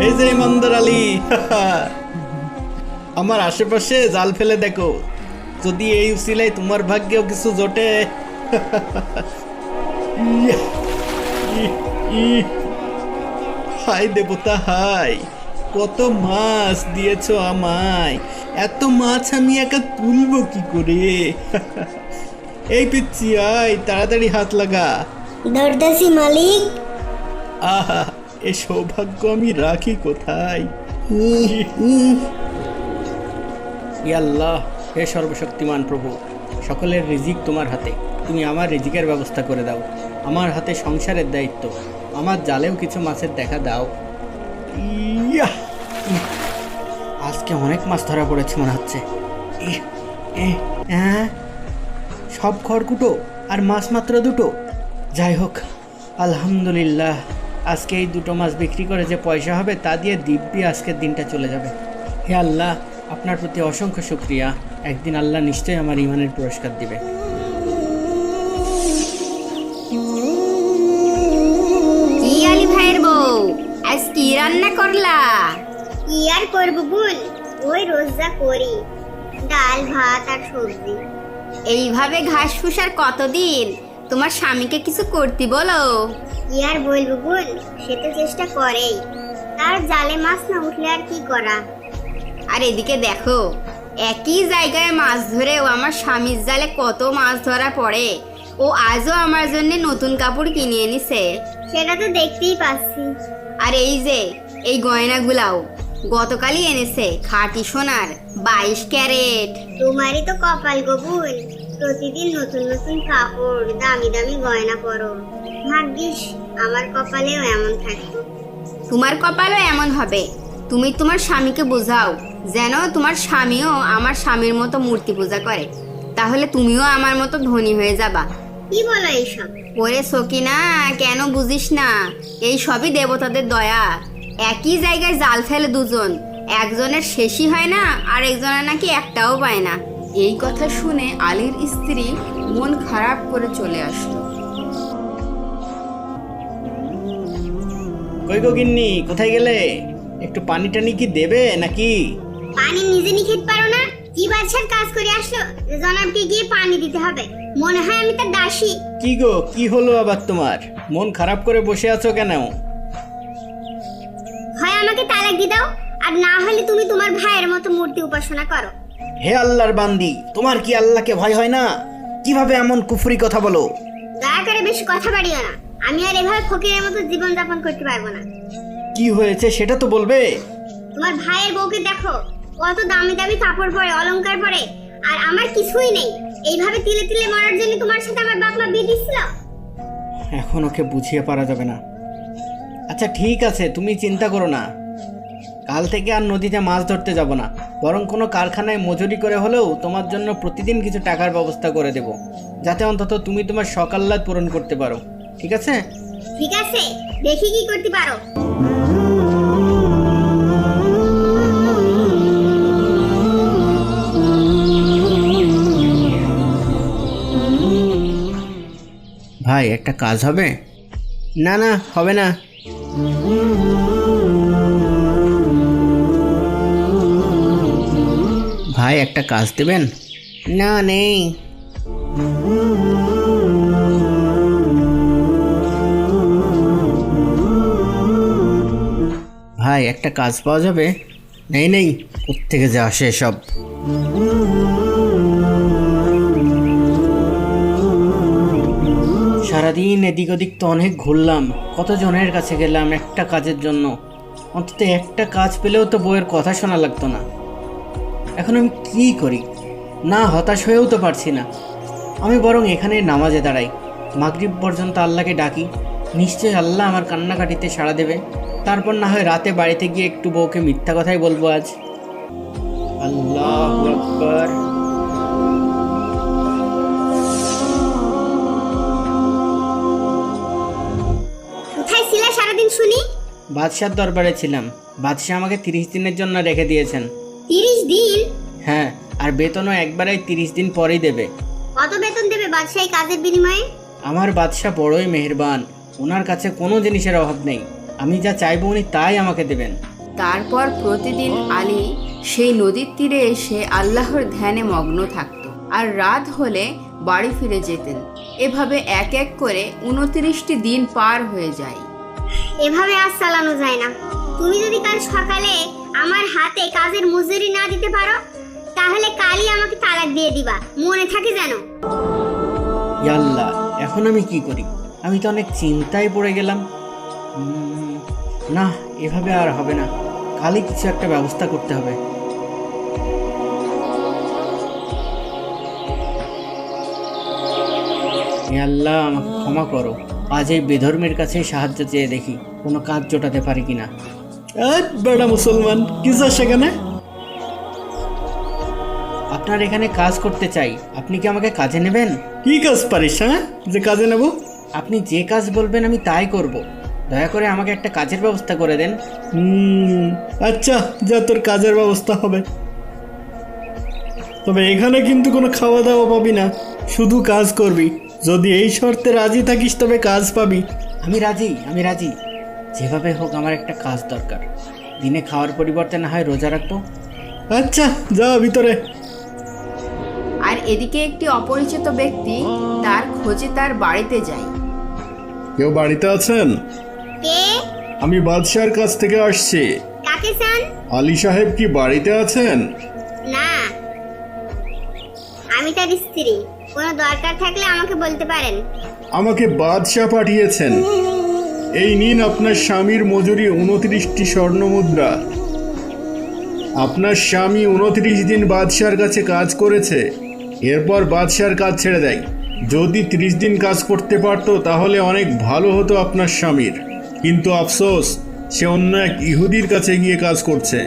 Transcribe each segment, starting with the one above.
এই যে ইমানদার আলী, আমার আশেপাশে জাল ফেলে দেখো, যদি এই উসিলায় তোমার ভাগ্যেও কিছু জোটে। ইয়া, হাই দেবতা হাই, কত মাছ দিয়েছো আমায়, এত মাছ আমি একা তুলবো কি করে? এই পিচ্ছি আয়, তাড়াতাড়ি হাত লাগা। দরদাসি মালিক। আহা, এ সৌভাগ্য আমি রাখি কোথায়? আল্লাহ, হে সর্বশক্তিমান প্রভু, সকলের রিজিক তোমার হাতে, তুমি আমার রিজিকের ব্যবস্থা করে দাও। আমার হাতে সংসারের দায়িত্ব, আমার জালেও কিছু মাছের দেখা দাও। ইয়া, আজকে অনেক মাছ ধরা পড়েছে মনে হচ্ছে। সব খড়কুটো আর মাছ মাত্র দুটো। যাই হোক, আলহামদুলিল্লাহ, আজকে এই দুটো মাছ বিক্রি করে যে পয়সা হবে তা দিয়ে দিব্যি আজকের দিনটা চলে যাবে। হে আল্লাহ, আপনার প্রতি অসংখ্য শুকরিয়া। একদিন আল্লাহ নিশ্চয়ই আমার ইমানের পুরস্কার দিবে। কি আলী ভাইয়ের বউ, আজ কি রান্না করলা? কি আর করবো বল, ওই রোজ যা করি, ডাল ভাত আর সবজি। এইভাবে ঘাস ফুসার কতদিন? তোমার স্বামীকে কিছু করতে বলো। কি আর বলবো বল, সে তো চেষ্টা করেই, তার জালে মাছ না উঠলে আর কি করা। আর এদিকে দেখো, একই জায়গায় মাছ ধরেও আমার স্বামীর জালে কত মাছ ধরা পড়ে। ও আজও আমার জন্য নতুন কাপড় কিনে এনেছে। সেটা তো দেখতেই পাচ্ছি। আর এই যে এই গয়নাগুলাও গতকালই এনেছে, খাঁটি সোনার 22 ক্যারেট। তোমারই তো কপাল গবুল, প্রতিদিন নতুন নতুন কাপড়, দামি দামি গয়না পরো। ভাগ্যিস আমার কপালেও এমন থাকতো। তোমার কপালও এমন হবে। তুমি তোমার স্বামীকে বোঝাও যেন তোমার স্বামীও আমার স্বামীর মতো মূর্তি পূজা করে, তাহলে তুমিও আমার মতো ধনী হয়ে যাবা। কি বলো এইসব? ওরে সকিনা, কেন বুঝিস না? এই সবই দেবতাদের দয়া। একই জায়গায় জাল ফেলে দুজন, একজনের শেষই হয় না আর একজনের নাকি একটাও পায় না। এই কথা শুনে আলীর স্ত্রী মন খারাপ করে চলে আসলো। কই গো গিন্নি, কোথায় গেলে? একটু পানি টানি কি দেবে নাকি? পানি নিজে নিয়ে খেতে পারো না? কি বাদশার কাজ করে আসলো যে জনাবকে গিয়ে পানি দিতে হবে? মনে হয় আমি তার দাসী। কি গো, কি হলো আবার তোমার? মন খারাপ করে বসে আছো কেন? হয় আমাকে তালাক দিয়ে দাও, আর না হলে তুমি তোমার ভাইয়ের মতো মূর্তি উপাসনা করো। হে আল্লাহর বান্দি, তোমার কি আল্লাহকে ভয় হয় না? কিভাবে এমন কুফরি কথা বলো? দয়া করে বেশি কথা বাড়িও না, আমি আর এভাবে ফকিরের মতো জীবন যাপন করতে পারবো না। কি হয়েছে সেটা তো বলবে। তোমার ভাইয়ের বউকে দেখো, কত দামি দামি কাপড় পরে, অলংকার পরে, আর আমার কিছুই নেই। এইভাবে তিলে তিলে মরার জন্য তোমার সাথে আমার বাপ মা বিয়ে দিছিল। এখন ওকে বুঝিয়ে পারা যাবে না। আচ্ছা ঠিক আছে, তুমি চিন্তা করো না, কাল থেকে আর নদীতে মাছ ধরতে যাব না, বরং কোনো কারখানায় মজুরি করে হলেও তোমার জন্য প্রতিদিন কিছু টাকার ব্যবস্থা করে দেব, যাতে অন্তত তুমি তোমার শখ আহ্লাদ পূরণ করতে পারো। ঠিক আছে? ঠিক আছে, দেখি কি করতে পারো। ভাই, একটা কাজ হবে? না না, হবে না। ভাই, একটা কাজ দেবেন? না, নেই। ভাই, একটা কাজ পাওয়া যাবে? নেই নেই, কোত্থেকে যে আসে সব। সারাদিন এদিক ওদিক তো অনেক ঘুরলাম, কতজনের কাছে গেলাম একটা কাজের জন্য। অন্তত একটা কাজ পেলেও তো বউয়ের কথা শোনা লাগতো না। এখন আমি কি করি? না, হতাশ হয়েও তো পারছি না। আমি বরং এখানে নামাজে দাঁড়াই, মাগরিব পর্যন্ত আল্লাহকে ডাকি, নিশ্চয়ই আল্লাহ আমার কান্নাকাটিতে সাড়া দেবে। তারপর না হয় রাতে বাড়িতে গিয়ে একটু বউকে মিথ্যা কথাই বলবো আজ। আল্লাহু আকবার। কোথায় ছিলে সারাদিন শুনি? বাদশার দরবারে ছিলাম। বাদশাহ আমাকে 30 দিনের জন্য রেখে দিয়েছেন। 30 দিন? হ্যাঁ, আর বেতনও একবারেই 30 দিন পরেই দেবে। কত বেতন দেবে বাদশাহ এই কাজের বিনিময়ে? আমার বাদশাহ বড়ই মেহেরবান, ওনার কাছে কোনো জিনিসের অভাব নেই। আমি যা চাইবো উনি তাই আমাকে দেবেন। তারপর প্রতিদিন আলী সেই নদীর তীরে এসে আল্লাহর ধ্যানে মগ্ন থাকত আর রাত হলে বাড়ি ফিরে যেতেন। এভাবে এক এক করে 29টি দিন পার হয়ে যায়। এভাবে আর চালানো যায় না। তুমি যদি কাল সকালে আমার হাতে কাজের মজুরি না দিতে পারো তাহলে কালই আমাকে তালাক দিয়ে দিবা, মনে থাকে যেন। আল্লাহ, এখন আমি কি করি? আমি তো অনেক চিন্তায় পড়ে গেলাম। না, এভাবে আর হবে না, কালই কিছু একটা ব্যবস্থা করতে হবে। আল্লাহ, আমাকে ক্ষমা করো। আজ এই বেধর্মের কাছে সাহায্য চেয়ে দেখি কোনো কাজ জোটাতে পারি কিনা। বেড়া মুসলমান, কি যা সেখানে? আপনার এখানে কাজ করতে চাই, আপনি কি আমাকে কাজে নেবেন? কি কাজ পারিস, হ্যাঁ, যে কাজে নেব? আপনি যে কাজ বলবেন আমি তাই করব। দয়া করে আমাকে একটা কাজের ব্যবস্থা করে দেন। আচ্ছা, যা, তোর কাজের ব্যবস্থা হবে। তবে এখানে কিন্তু কোনো খাওয়া দাওয়া পাবি না, শুধু কাজ করবি। যদি এই শর্তে রাজি থাকিস তবে কাজ পাবি। আমি রাজি। যেভাবে হোক আমার একটা কাজ দরকার। দিনে খাওয়ার পরিবর্তে না হয় রোজা রাখবো। আচ্ছা, যা ভিতরে। আর এদিকে একটি অপরিচিত ব্যক্তি তার খোঁজে তার বাড়িতে যায়। কেউ বাড়িতে আছেন? কে? আমি বাদশার কাছ থেকে আসছি। কাকে চান? আলী সাহেব কি বাড়িতে আছেন? না, আমি তার স্ত্রী। কোনো দরকার থাকলে আমাকে বলতে পারেন। আমাকে বাদশাহ পাঠিয়েছেন। এই নিন আপনার স্বামীর মজুরি 29টি স্বর্ণ মুদ্রা। আপনার স্বামী 29 দিন বাদশার কাছে কাজ করেছে, এরপর বাদশার কাজ ছেড়ে দেয়। যদি 30 দিন কাজ করতে পারতো তাহলে অনেক ভালো হতো আপনার স্বামীর, কিন্তু আফসোস, সে অন্য এক ইহুদির কাছে গিয়ে কাজ করছে।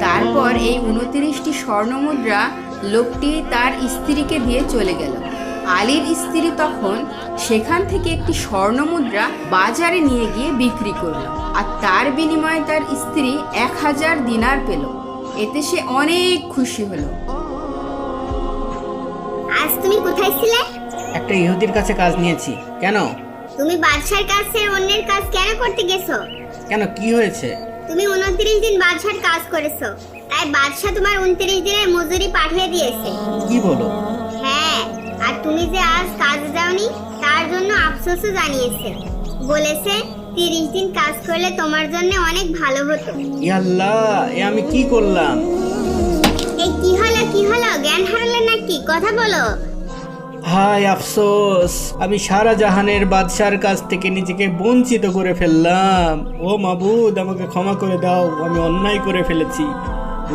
তারপর এই 29টি স্বর্ণমুদ্রা লোকটি তার স্ত্রীকে দিয়ে চলে গেল। আলীর স্ত্রী তখন সেখান থেকে একটি স্বর্ণমুদ্রা বাজারে নিয়ে গিয়ে বিক্রি করল, আর তার বিনিময়ে তার স্ত্রী 1000 দিনার পেল। এতে সে অনেক খুশি হলো। আজ তুমি কোথায় ছিলে? একটা ইহুদির কাছে কাজ নিয়েছি। কেন? তুমি বাদশার কাছে অন্যের কাজ কেন করতে গেছো? কেন, কি হয়েছে? তুমি 29 দিন বাদশার কাজ করেছো, তাই বাদশা তোমার 29 দিনের মজুরি পাঠিয়ে দিয়েছে। কি বলো? হ্যাঁ, আর তুমি যে আজ কাজে যাওনি তার জন্য আফসোসও জানিয়েছে। বলেছে 30 দিন কাজ করলে তোমার জন্য অনেক ভালো হতো। আল্লাহ, এ আমি কি করলাম? এই কি হলো, জ্ঞান হারালে নাকি? কথা বলো। হায় আফসোস, আমি সারা জাহানের বাদশার কাছ থেকে নিজেকে বঞ্চিত করে ফেললাম। ও মাবুদ, আমাকে ক্ষমা করে দাও, আমি অন্যায় করে ফেলেছি।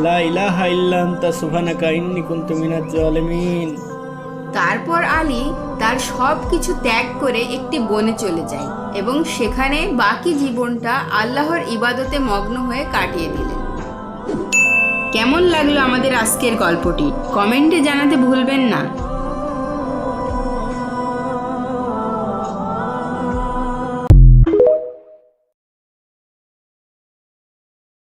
লা ইলাহা ইল্লা আনতা সুবহানাকা ইন্নী কুনতু মিনাজ জালিমিন। তারপর আলী তার সব কিছু ত্যাগ করে একটি বনে চলে যায় এবং সেখানে বাকি জীবনটা আল্লাহর ইবাদতে মগ্ন হয়ে কাটিয়ে দিলেন। কেমন লাগলো আমাদের আজকের গল্পটি? কমেন্টে জানাতে ভুলবেন না।